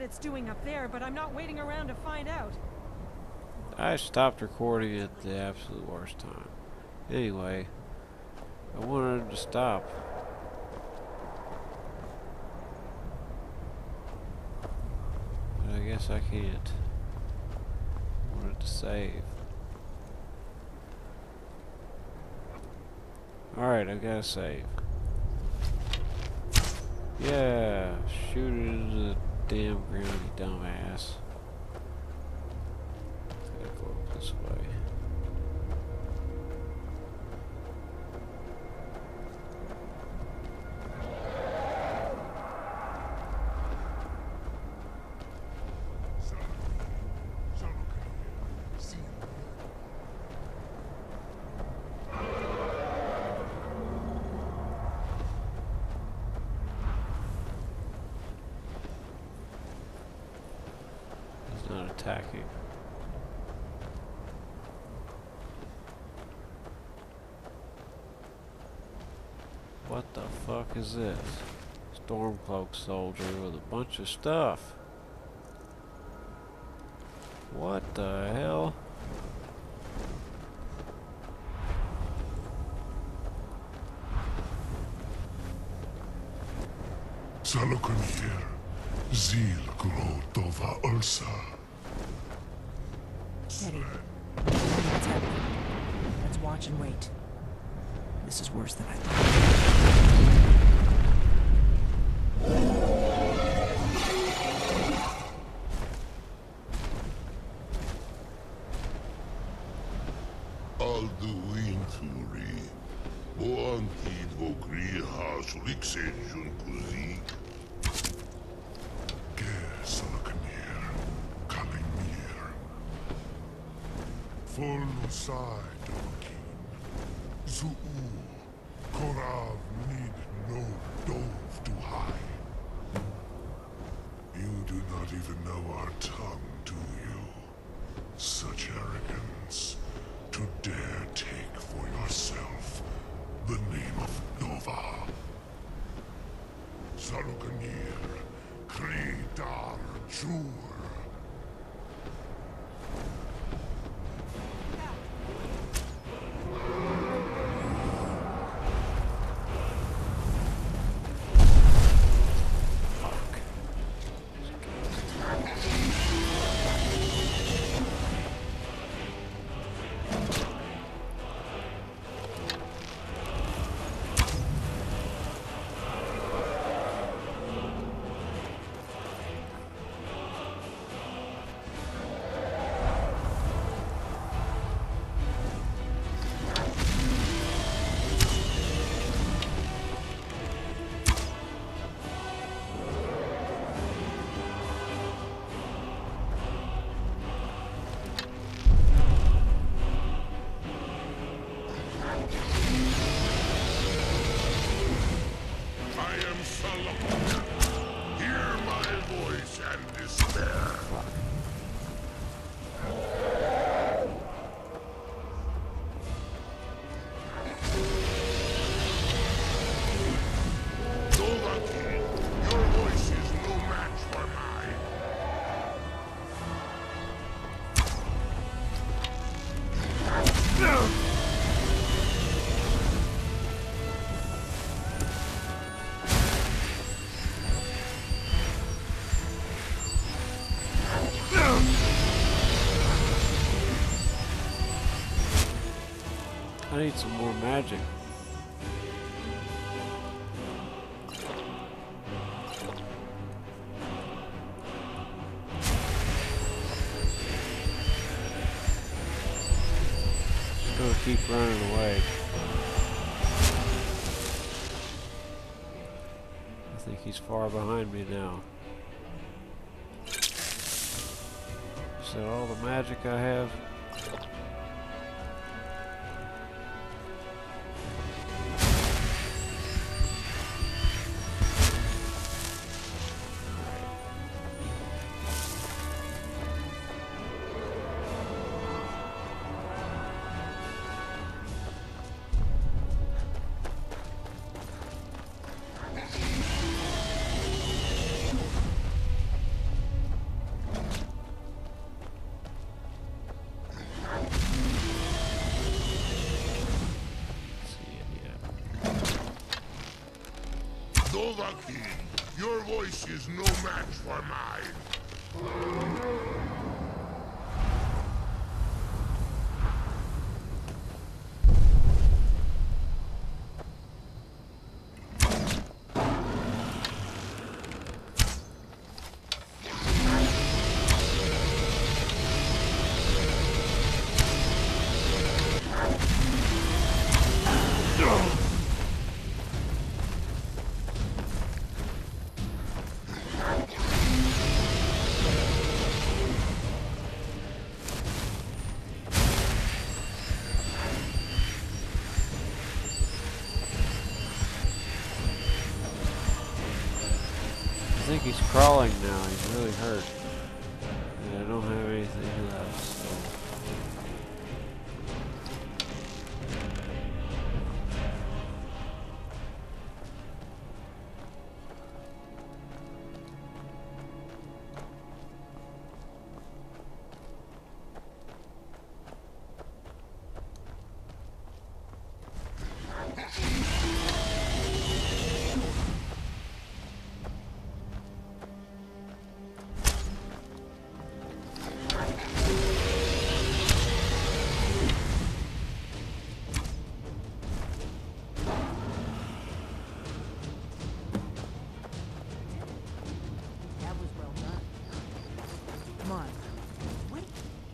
it's doing up there, but I'm not waiting around to find out. I stopped recording at the absolute worst time. Anyway, I wanted him to stop. But I guess I can't. I wanted to save. Alright, I've got to save. Yeah, shoot it into the damn ground, you dumbass. Gotta go up this way. Not attacking. What the fuck is this? Stormcloak soldier with a bunch of stuff. What the hell? Salokan here. Zil grow tova ulsa. Eddie, what's happening? Let's watch and wait. This is worse than I thought. Alduinturi. Boantid vogri has rixenjun kuzik. Salokanir, Kalimir. Full side Dokin. Zuu, Korav need no dove to hide. You do not even know our tongue, do you? Such arrogance, to dare take for yourself the name of Dova. Salokanir. Kridar Jur. I need some more magic. Just gonna keep running away. I think he's far behind me now. Is that all the magic I have? Dovahkiin, your voice is no match for mine. I think he's crawling now. He's really hurt. And I don't have anything left, so.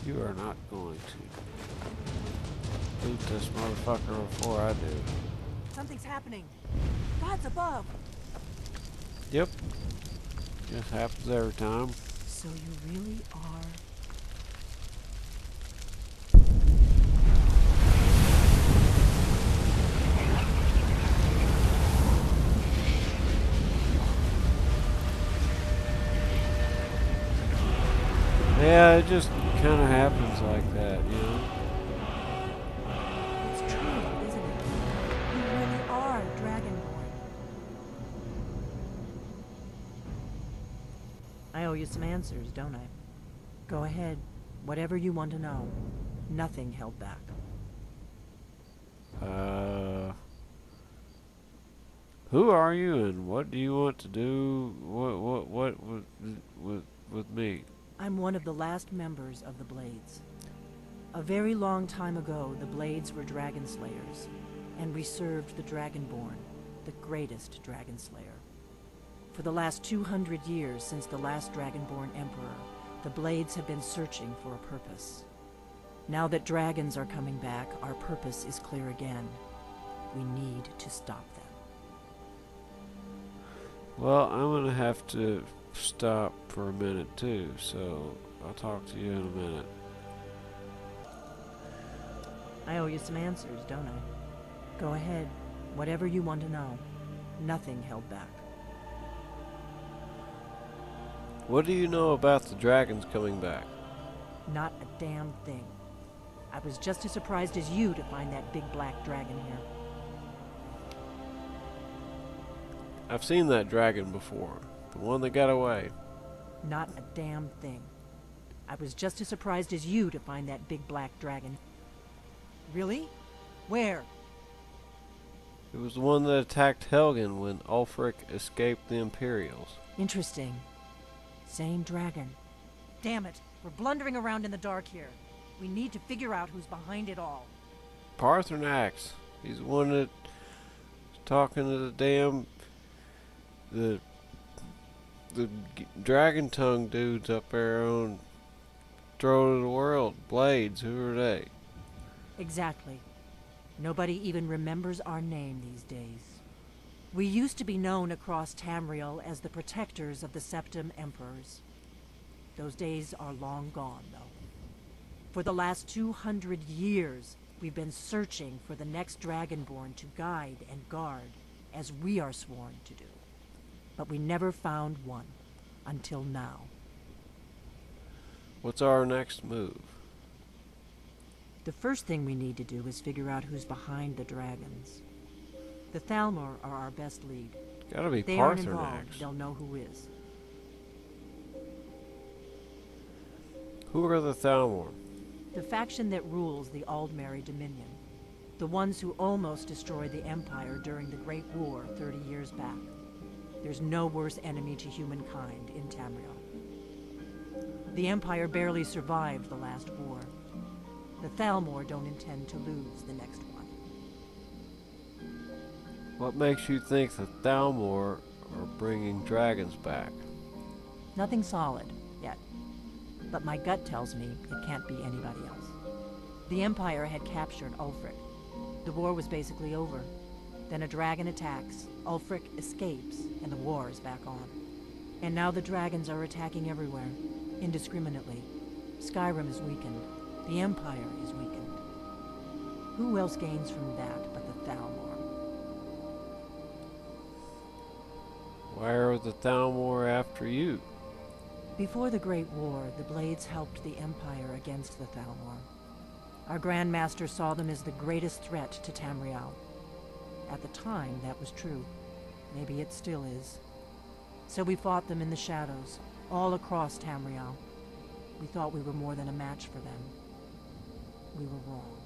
You are not going to loot this motherfucker before I do. Something's happening. God's above. Yep. Just happens every time. So you really are... Yeah, it just kind of happens like that, you know? It's true, isn't it? You really are Dragonborn. I owe you some answers, don't I? Go ahead. Whatever you want to know. Nothing held back. Who are you and what do you want to do? What with me? I'm one of the last members of the Blades. A very long time ago, the Blades were dragon slayers, and we served the Dragonborn, the greatest dragon slayer. For the last 200 years since the last Dragonborn Emperor, the Blades have been searching for a purpose. Now that dragons are coming back, our purpose is clear again. We need to stop them. Well, I'm gonna have to stop for a minute too, so I'll talk to you in a minute. I owe you some answers, don't I? Go ahead. Whatever you want to know. Nothing held back. What do you know about the dragons coming back? Not a damn thing. I was just as surprised as you to find that big black dragon here. I've seen that dragon before. The one that got away. Not a damn thing. I was just as surprised as you to find that big black dragon. Really? Where? It was the one that attacked Helgen when Ulfric escaped the Imperials. Interesting. Same dragon. Damn it. We're blundering around in the dark here. We need to figure out who's behind it all. Parthenax. He's the one that's talking to the damn... The dragon tongue dudes up there on Throne of the World. Blades, who are they? Exactly. Nobody even remembers our name these days. We used to be known across Tamriel as the protectors of the Septim Emperors. Those days are long gone, though. For the last 200 years, we've been searching for the next Dragonborn to guide and guard, as we are sworn to do. But we never found one, until now. What's our next move? The first thing we need to do is figure out who's behind the dragons. The Thalmor are our best lead. It's gotta be If they aren't involved, Parthenax. they'll know who is. Who are the Thalmor? The faction that rules the Aldmeri Dominion. The ones who almost destroyed the Empire during the Great War 30 years back. There's no worse enemy to humankind in Tamriel. The Empire barely survived the last war. The Thalmor don't intend to lose the next one. What makes you think the Thalmor are bringing dragons back? Nothing solid, yet. But my gut tells me it can't be anybody else. The Empire had captured Ulfric. The war was basically over. Then a dragon attacks, Ulfric escapes, and the war is back on. And now the dragons are attacking everywhere, indiscriminately. Skyrim is weakened. The Empire is weakened. Who else gains from that but the Thalmor? Why are the Thalmor after you? Before the Great War, the Blades helped the Empire against the Thalmor. Our Grand Master saw them as the greatest threat to Tamriel. At the time, that was true. Maybe it still is. So we fought them in the shadows, all across Tamriel. We thought we were more than a match for them. We were wrong.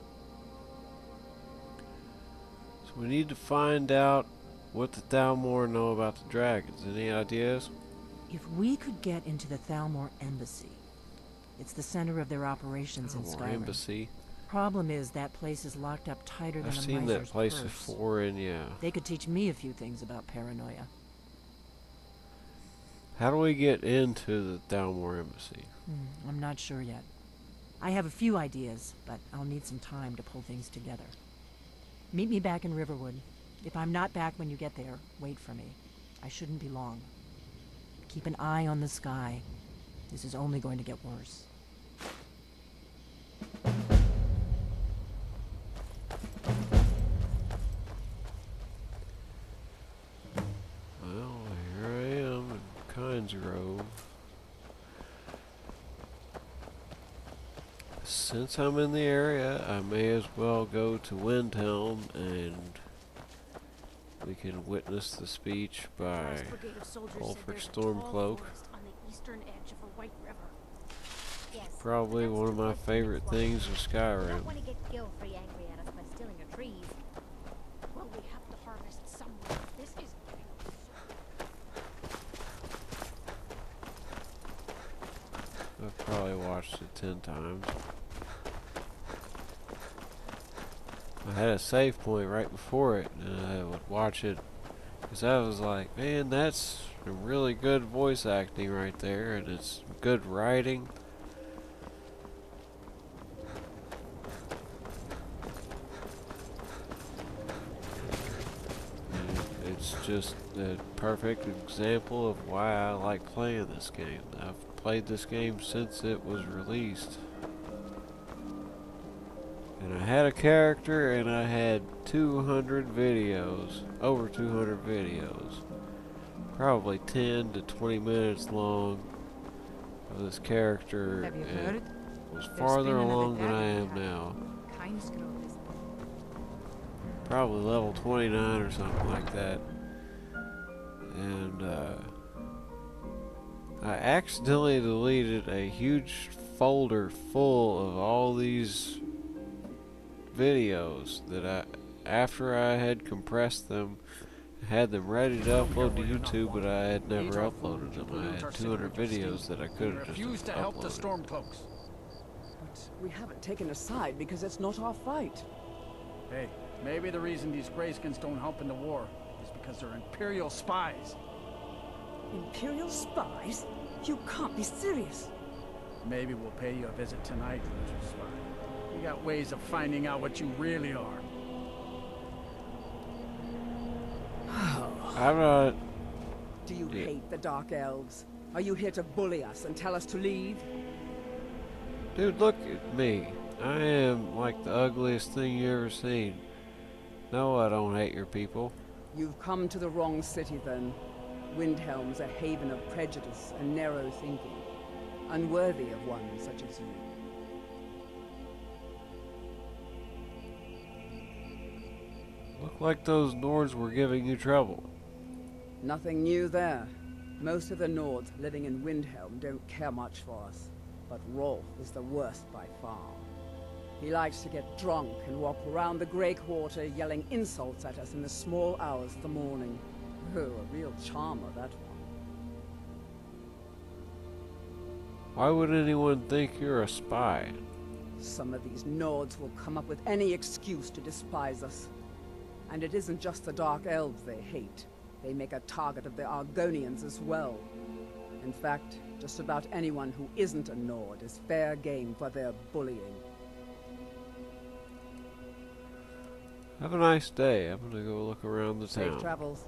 So we need to find out what the Thalmor know about the dragons. Any ideas? If we could get into the Thalmor embassy, it's the center of their operations in Thalmor Skyrim. embassy. Problem is that place is locked up tighter than I've a seen miser's that place purse. before, and yeah. They could teach me a few things about paranoia. How do we get into the Thalmor embassy? I'm not sure yet. I have a few ideas, but I'll need some time to pull things together. Meet me back in Riverwood. If I'm not back when you get there, wait for me. I shouldn't be long. Keep an eye on the sky. This is only going to get worse. Well, here I am in Kynes Grove. Since I'm in the area, I may as well go to Windhelm and we can witness the speech by Ulfric Stormcloak. On the eastern edge of the White River. Yes, Probably one of my favorite things of I Skyrim. don't want to get Gilfrey angry at us by stealing your trees. Well, we have to harvest somewhere. This is I've probably watched it 10 times. I had a save point right before it, and I would watch it because I was like, man, that's really good voice acting right there, and it's good writing. And it's just a perfect example of why I like playing this game. I've played this game since it was released. And I had a character and I had 200 videos, over 200 videos, probably 10 to 20 minutes long of this character, Have you and heard? was There's farther been another along than I dagger am attack. now. Kynes Grove is Probably level 29 or something like that. And I accidentally deleted a huge folder full of all these videos that after I had compressed them, had them ready to upload to YouTube, but I had never uploaded them. I had 200 videos that I could have just refuse to help the uploaded. Stormcloaks. But we haven't taken a side because it's not our fight. Hey, maybe the reason these Greyskins don't help in the war is because they're Imperial spies. Imperial spies? You can't be serious. Maybe we'll pay you a visit tonight, Little Spy. We got ways of finding out what you really are. I'm not. Do you Yeah. hate the Dark Elves? Are you here to bully us and tell us to leave? Dude, look at me. I am like the ugliest thing you ever seen. No, I don't hate your people. You've come to the wrong city then. Windhelm's a haven of prejudice and narrow thinking, unworthy of one such as you. Look like those Nords were giving you trouble. Nothing new there. Most of the Nords living in Windhelm don't care much for us, but Rolf is the worst by far. He likes to get drunk and walk around the Grey Quarter yelling insults at us in the small hours of the morning. Oh, a real charmer, that one. Why would anyone think you're a spy? Some of these Nords will come up with any excuse to despise us. And it isn't just the Dark Elves they hate. They make a target of the Argonians as well. In fact, just about anyone who isn't a Nord is fair game for their bullying. Have a nice day. I'm gonna go look around the Safe town. travels.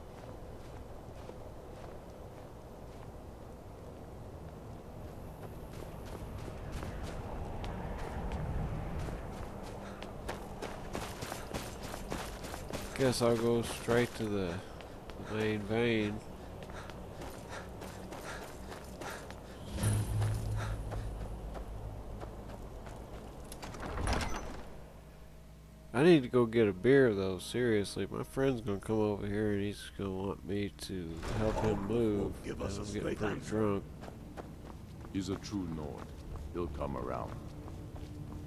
Guess I'll go straight to the main vein. I need to go get a beer though, seriously. My friend's gonna come over here and he's gonna want me to help him move. Give us I'm a getting straight pretty answer. drunk. He's a true Nord. He'll come around.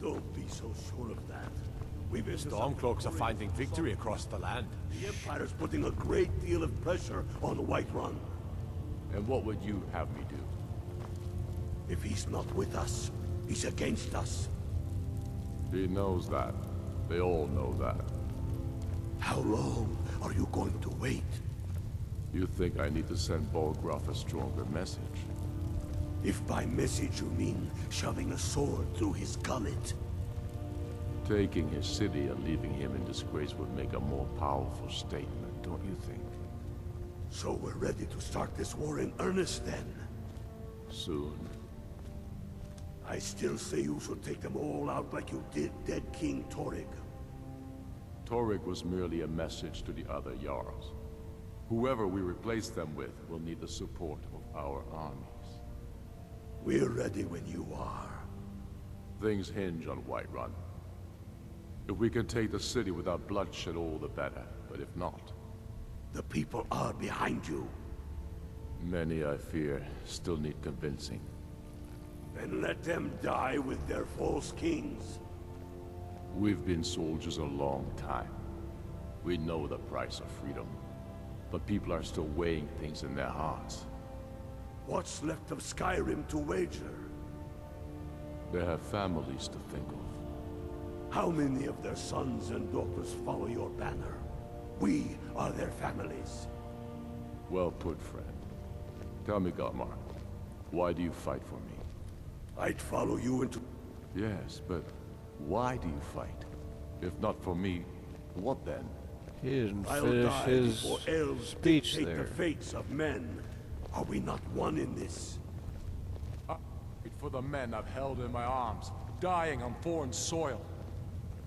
Don't be so sure of that. We've been Stormcloaks are finding victory across the land. The Empire's putting a great deal of pressure on the Whiterun. And what would you have me do? If he's not with us, he's against us. He knows that. They all know that. How long are you going to wait? You think I need to send Bolgraf a stronger message? If by message you mean shoving a sword through his gullet. Taking his city and leaving him in disgrace would make a more powerful statement, don't you think? So we're ready to start this war in earnest then? Soon. I still say you should take them all out like you did dead King Torrig. Torrig was merely a message to the other Jarls. Whoever we replace them with will need the support of our armies. We're ready when you are. Things hinge on Whiterun. If we can take the city without bloodshed, all the better. But if not... The people are behind you. Many, I fear, still need convincing. Then let them die with their false kings. We've been soldiers a long time. We know the price of freedom. But people are still weighing things in their hearts. What's left of Skyrim to wager? They have families to think of. How many of their sons and daughters follow your banner? We are their families. Well put, friend. Tell me, Galmar, why do you fight for me? I'd follow you into... Yes, but why do you fight? If not for me, what then? He didn't I'll finish die his before elves speech dictate there. the fates of men. Are we not one in this? I fight for the men I've held in my arms, dying on foreign soil.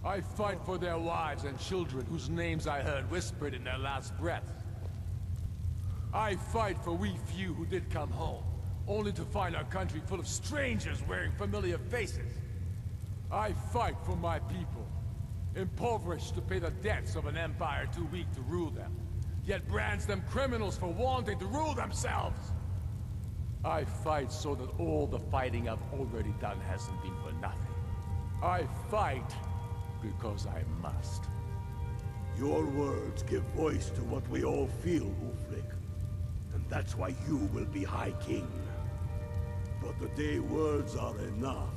I fight for their wives and children whose names I heard whispered in their last breath. I fight for we few who did come home, only to find our country full of strangers wearing familiar faces. I fight for my people, impoverished to pay the debts of an empire too weak to rule them, yet brands them criminals for wanting to rule themselves. I fight so that all the fighting I've already done hasn't been for nothing. I fight because I must. Your words give voice to what we all feel, Ulfric. And that's why you will be High King. But the day words are enough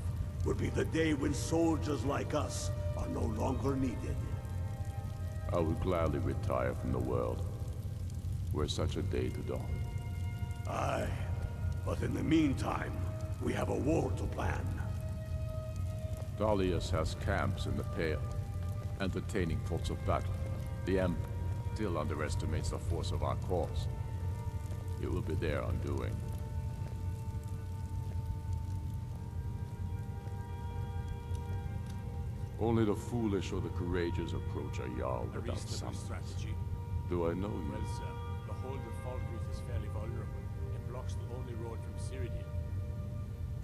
will be the day when soldiers like us are no longer needed. I would gladly retire from the world, were such a day to dawn. Aye, but in the meantime, we have a war to plan. Dalius has camps in the Pale, entertaining thoughts of battle. The Emperor still underestimates the force of our cause. It will be their undoing. Only the foolish or the courageous approach a Jarl A without reasonable summons. strategy. Do I know you? Well, sir, the hold of Falkreath is fairly vulnerable and blocks the only road from Cyrodiil.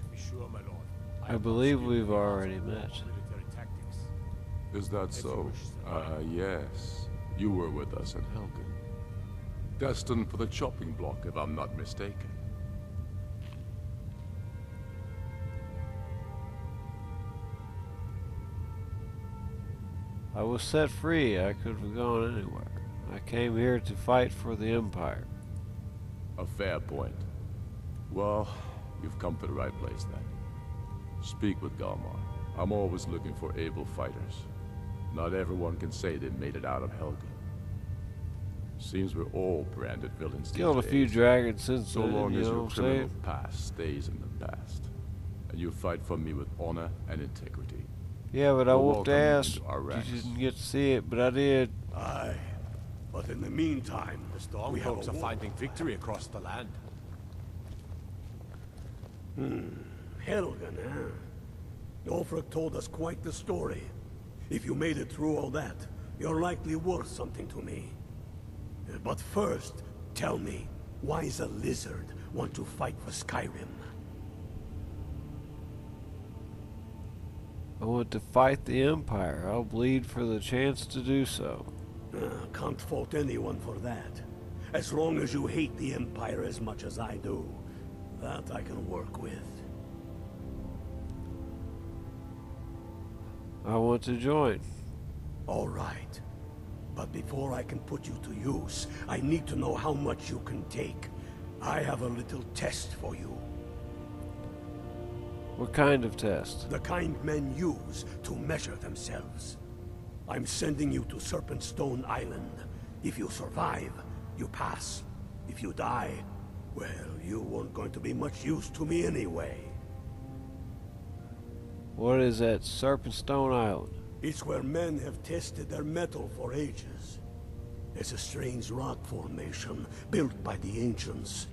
To be sure, my lord. I believe we've already met. Military tactics. Is that If you so? wish, sir. Yes. You were with us at Helgen. Destined for the chopping block, if I'm not mistaken. I was set free. I could have gone anywhere. I came here to fight for the Empire. A fair point. Well, you've come to the right place then. Speak with Galmar. I'm always looking for able fighters. Not everyone can say they made it out of Helgen. Seems we're all branded villains these Killed a few days. dragons since So then, long you as know your what I'm criminal saying? past stays in the past. And you fight for me with honor and integrity. Yeah, but I We'll whooped welcome you ass. into our You ranks. didn't get to see it, but I did. Aye. But in the meantime, The we have Stormcloaks a are war. finding victory across the land. Helgen, huh? Ulfric told us quite the story. If you made it through all that, you're likely worth something to me. But first, tell me, why does a lizard want to fight for Skyrim? I want to fight the Empire. I'll bleed for the chance to do so. Can't fault anyone for that. As long as you hate the Empire as much as I do, that I can work with. I want to join. All right. But before I can put you to use, I need to know how much you can take. I have a little test for you. What kind of test? The kind men use to measure themselves. I'm sending you to Serpentstone Island. If you survive, you pass. If you die, well, you weren't going to be much use to me anyway. What is that Serpentstone Island? It's where men have tested their metal for ages. It's a strange rock formation built by the ancients.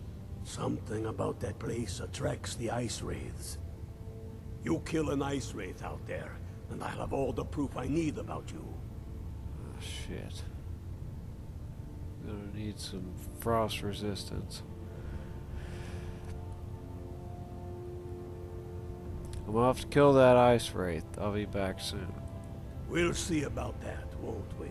Something about that place attracts the ice wraiths. You kill an ice wraith out there, and I'll have all the proof I need about you. Oh, shit. Gonna need some frost resistance. I'm off to kill that ice wraith. I'll be back soon. We'll see about that, won't we?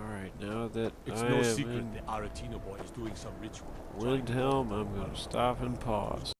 Alright, now that It's I no am secret in the Aretino boy is doing some ritual. Windhelm, I'm gonna stop and pause.